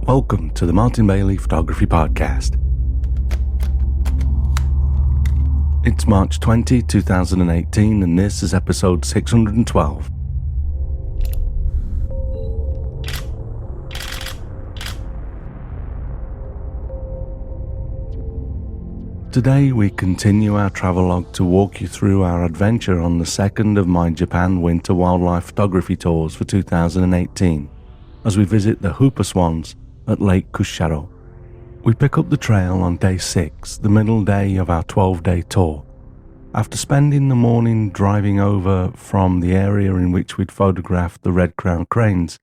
Welcome to the Martin Bailey Photography Podcast. It's March 20, 2018, and this is episode 612. Today we continue our travelogue to walk you through our adventure on the second of my Japan winter wildlife photography tours for 2018, as we visit the Hooper Swans at Lake Kushiro. We pick up the trail on day 6, the middle day of our 12-day tour. After spending the morning driving over from the area in which we'd photographed the red-crowned cranes,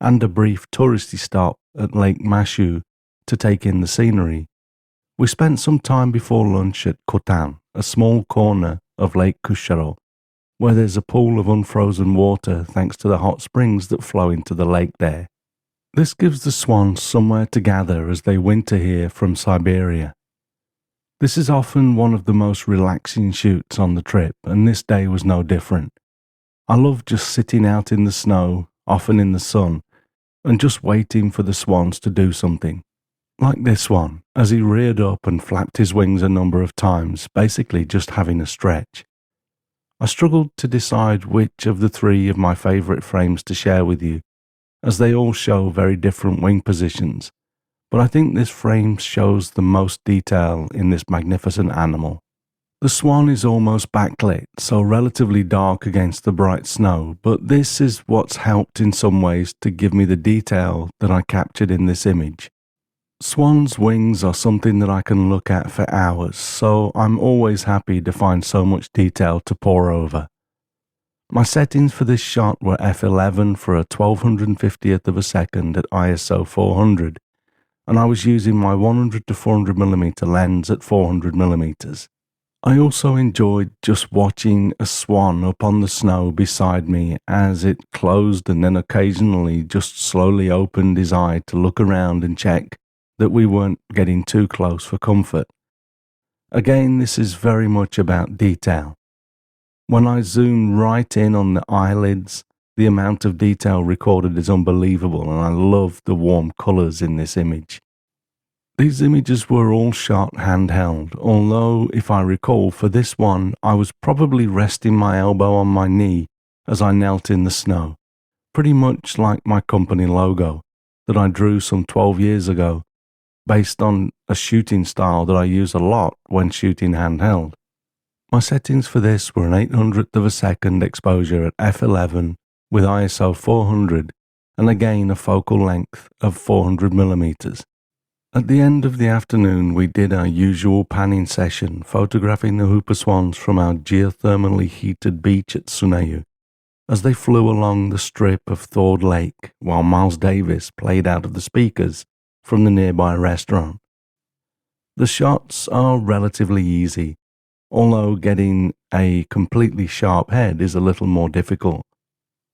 and a brief touristy stop at Lake Mashu to take in the scenery, we spent some time before lunch at Kotan, a small corner of Lake Kushiro, where there's a pool of unfrozen water thanks to the hot springs that flow into the lake there. This gives the swans somewhere to gather as they winter here from Siberia. This is often one of the most relaxing shoots on the trip, and this day was no different. I love just sitting out in the snow, often in the sun, and just waiting for the swans to do something. Like this one, as he reared up and flapped his wings a number of times, basically just having a stretch. I struggled to decide which of the 3 of my favourite frames to share with you, as they all show very different wing positions, but I think this frame shows the most detail in this magnificent animal. The swan is almost backlit, so relatively dark against the bright snow, but this is what's helped in some ways to give me the detail that I captured in this image. Swans' wings are something that I can look at for hours, so I'm always happy to find so much detail to pore over. My settings for this shot were f11 for a 1250th of a second at ISO 400, and I was using my 100 to 400mm lens at 400mm. I also enjoyed just watching a swan up on the snow beside me as it closed and then occasionally just slowly opened his eye to look around and check that we weren't getting too close for comfort. Again, this is very much about detail. When I zoom right in on the eyelids, the amount of detail recorded is unbelievable, and I love the warm colours in this image. These images were all shot handheld, although, if I recall, for this one, I was probably resting my elbow on my knee as I knelt in the snow, pretty much like my company logo that I drew some 12 years ago, based on a shooting style that I use a lot when shooting handheld. My settings for this were an 800th of a second exposure at f11 with ISO 400 and again a focal length of 400mm. At the end of the afternoon we did our usual panning session photographing the Hooper Swans from our geothermally heated beach at Tsuneyu as they flew along the strip of thawed lake while Miles Davis played out of the speakers from the nearby restaurant. The shots are relatively easy, although getting a completely sharp head is a little more difficult.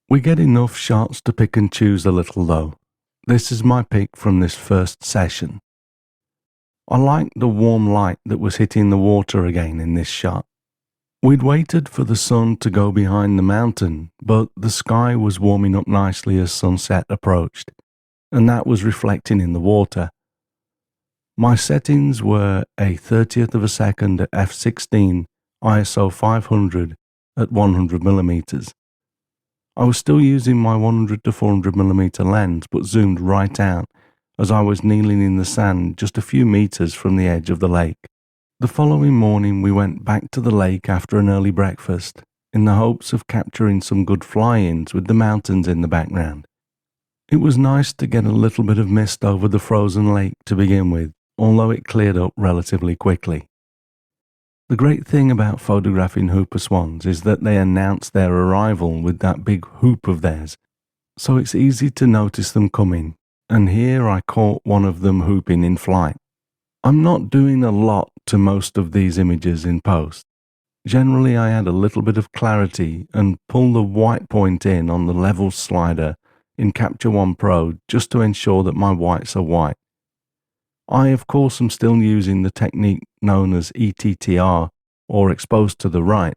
We get enough shots to pick and choose a little though. This is my pick from this first session. I liked the warm light that was hitting the water again in this shot. We'd waited for the sun to go behind the mountain, but the sky was warming up nicely as sunset approached, and that was reflecting in the water. My settings were a 30th of a second at f16, ISO 500 at 100mm. I was still using my 100 to 400mm lens, but zoomed right out as I was kneeling in the sand just a few meters from the edge of the lake. The following morning we went back to the lake after an early breakfast, in the hopes of capturing some good fly-ins with the mountains in the background. It was nice to get a little bit of mist over the frozen lake to begin with, although it cleared up relatively quickly. The great thing about photographing Hooper Swans is that they announce their arrival with that big hoop of theirs, so it's easy to notice them coming, and here I caught one of them hooping in flight. I'm not doing a lot to most of these images in post. Generally I add a little bit of clarity and pull the white point in on the level slider in Capture One Pro just to ensure that my whites are white. I of course am still using the technique known as ETTR, or exposed to the right,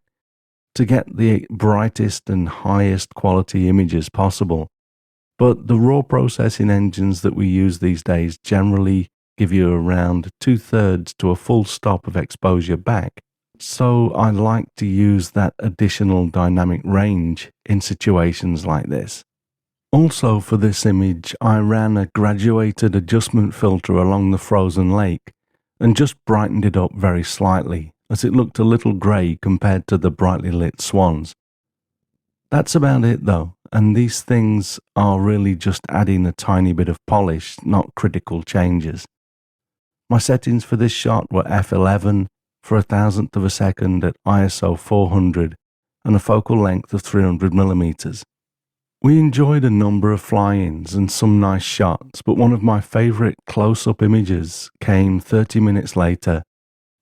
to get the brightest and highest quality images possible, but the raw processing engines that we use these days generally give you around 2/3 to a full stop of exposure back. So I like to use that additional dynamic range in situations like this. Also for this image, I ran a graduated adjustment filter along the frozen lake and just brightened it up very slightly, as it looked a little grey compared to the brightly lit swans. That's about it though, and these things are really just adding a tiny bit of polish, not critical changes. My settings for this shot were f11 for 1,000th of a second at ISO 400 and a focal length of 300mm. We enjoyed a number of fly-ins and some nice shots, but one of my favourite close-up images came 30 minutes later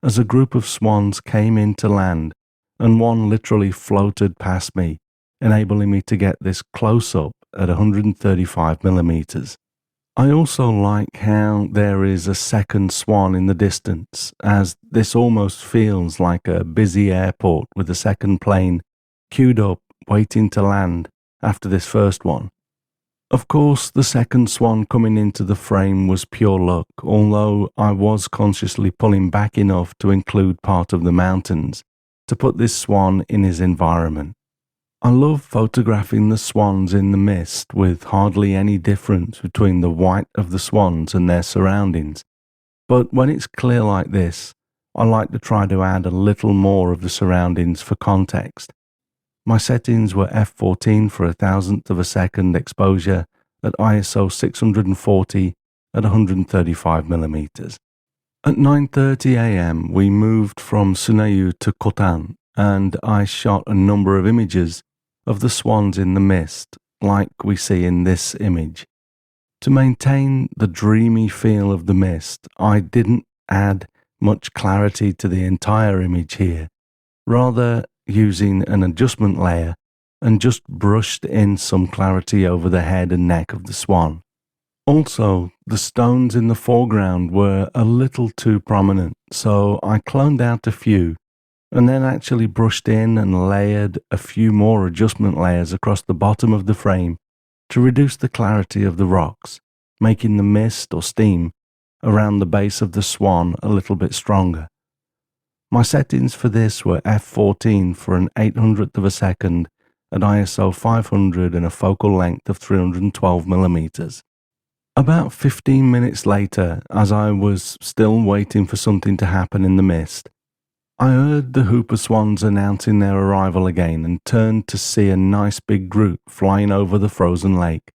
as a group of swans came in to land and one literally floated past me, enabling me to get this close-up at 135mm. I also like how there is a second swan in the distance, as this almost feels like a busy airport with a second plane queued up waiting to land after this first one. Of course, the second swan coming into the frame was pure luck, although I was consciously pulling back enough to include part of the mountains to put this swan in his environment. I love photographing the swans in the mist with hardly any difference between the white of the swans and their surroundings, but when it's clear like this, I like to try to add a little more of the surroundings for context. My settings were f14 for 1,000th of a second exposure at ISO 640 at 135mm. At 9:30 am we moved from Sunayu to Kotan, and I shot a number of images of the swans in the mist, like we see in this image. To maintain the dreamy feel of the mist, I didn't add much clarity to the entire image here, rather using an adjustment layer and just brushed in some clarity over the head and neck of the swan. Also, the stones in the foreground were a little too prominent, so I cloned out a few and then actually brushed in and layered a few more adjustment layers across the bottom of the frame to reduce the clarity of the rocks, making the mist or steam around the base of the swan a little bit stronger. My settings for this were f14 for an 800th of a second at ISO 500 and a focal length of 312mm. About 15 minutes later, as I was still waiting for something to happen in the mist, I heard the Hooper swans announcing their arrival again and turned to see a nice big group flying over the frozen lake.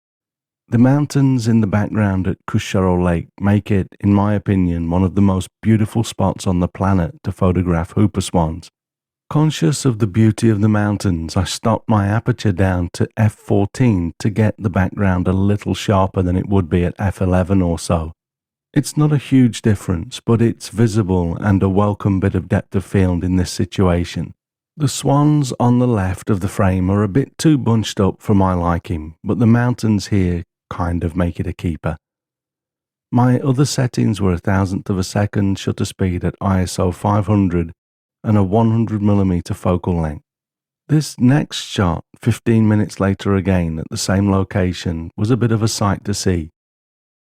The mountains in the background at Kusharo Lake make it, in my opinion, one of the most beautiful spots on the planet to photograph Hooper swans. Conscious of the beauty of the mountains, I stopped my aperture down to f14 to get the background a little sharper than it would be at f11 or so. It's not a huge difference, but it's visible and a welcome bit of depth of field in this situation. The swans on the left of the frame are a bit too bunched up for my liking, but the mountains here kind of make it a keeper. My other settings were 1,000th of a second shutter speed at ISO 500 and a 100mm focal length. This next shot, 15 minutes later again at the same location, was a bit of a sight to see.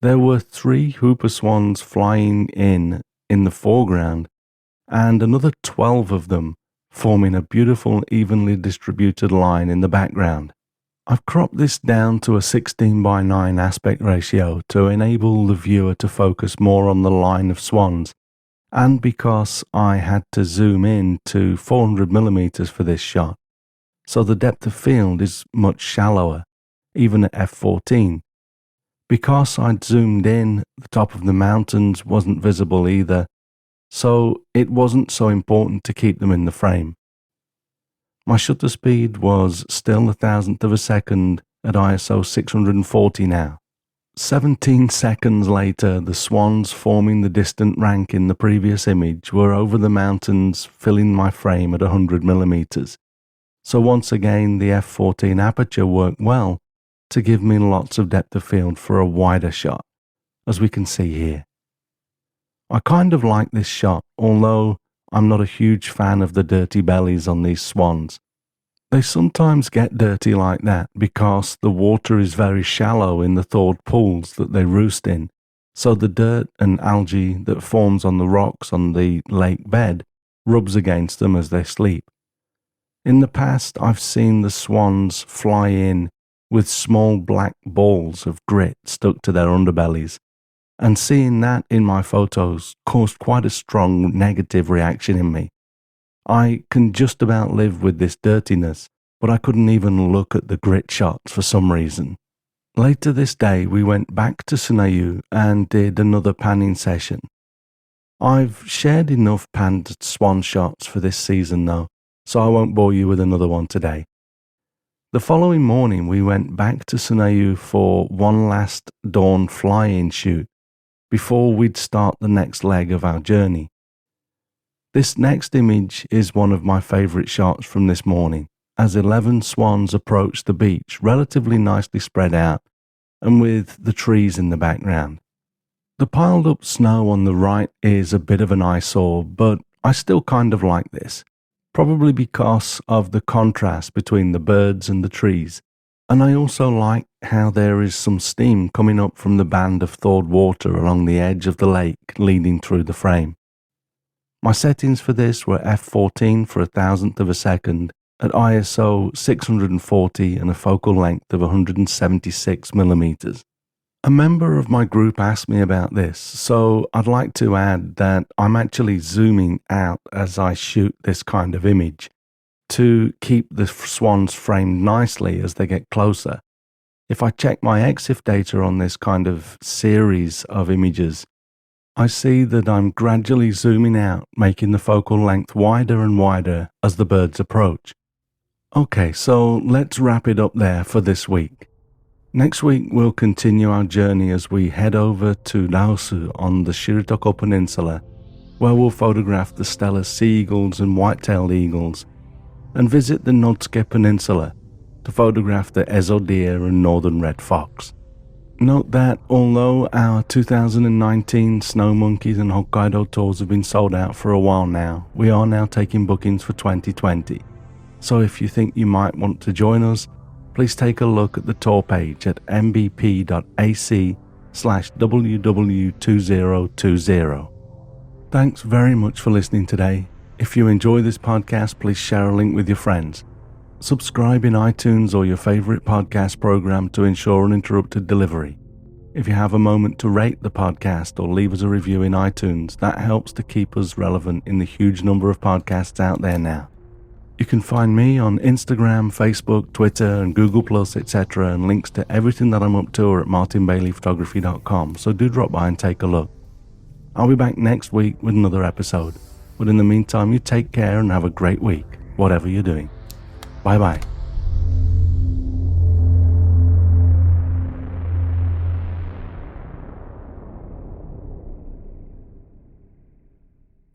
There were 3 Hooper swans flying in the foreground and another 12 of them forming a beautiful evenly distributed line in the background. I've cropped this down to a 16:9 aspect ratio to enable the viewer to focus more on the line of swans, and because I had to zoom in to 400mm for this shot, so the depth of field is much shallower, even at f14. Because I'd zoomed in, the top of the mountains wasn't visible either, so it wasn't so important to keep them in the frame. My shutter speed was still 1,000th of a second at ISO 640 now. 17 seconds later, the swans forming the distant rank in the previous image were over the mountains, filling my frame at 100mm. So once again, the f14 aperture worked well to give me lots of depth of field for a wider shot, as we can see here. I kind of like this shot, although I'm not a huge fan of the dirty bellies on these swans. They sometimes get dirty like that because the water is very shallow in the thawed pools that they roost in, so the dirt and algae that forms on the rocks on the lake bed rubs against them as they sleep. In the past, I've seen the swans fly in with small black balls of grit stuck to their underbellies, and seeing that in my photos caused quite a strong negative reaction in me. I can just about live with this dirtiness, but I couldn't even look at the grit shots for some reason. Later this day, we went back to Sunayu and did another panning session. I've shared enough panned swan shots for this season though, so I won't bore you with another one today. The following morning, we went back to Sunayu for one last dawn fly-in shoot before we'd start the next leg of our journey. This next image is one of my favourite shots from this morning, as 11 swans approach the beach relatively nicely spread out and with the trees in the background. The piled up snow on the right is a bit of an eyesore, but I still kind of like this, probably because of the contrast between the birds and the trees, and I also like how there is some steam coming up from the band of thawed water along the edge of the lake leading through the frame. My settings for this were f14 for 1,000th of a second at ISO 640 and a focal length of 176mm. A member of my group asked me about this, so I'd like to add that I'm actually zooming out as I shoot this kind of image to keep the swans framed nicely as they get closer. If I check my EXIF data on this kind of series of images, I see that I'm gradually zooming out, making the focal length wider and wider as the birds approach. Okay, so let's wrap it up there for this week. Next week we'll continue our journey as we head over to Laosu on the Shiratoko Peninsula, where we'll photograph the stellar sea eagles and white-tailed eagles, and visit the Notsuke Peninsula to photograph the Ezo deer and northern red fox. Note that although our 2019 Snow Monkeys and Hokkaido tours have been sold out for a while now, we are now taking bookings for 2020. So if you think you might want to join us, please take a look at the tour page at mbp.ac/ww2020. Thanks very much for listening today. If you enjoy this podcast, please share a link with your friends. Subscribe in iTunes or your favorite podcast program to ensure uninterrupted delivery. If you have a moment to rate the podcast or leave us a review in iTunes, that helps to keep us relevant in the huge number of podcasts out there now. You can find me on Instagram, Facebook, Twitter, and Google+, etc., and links to everything that I'm up to are at martinbaileyphotography.com, so do drop by and take a look. I'll be back next week with another episode, but in the meantime, you take care and have a great week, whatever you're doing. Bye-bye.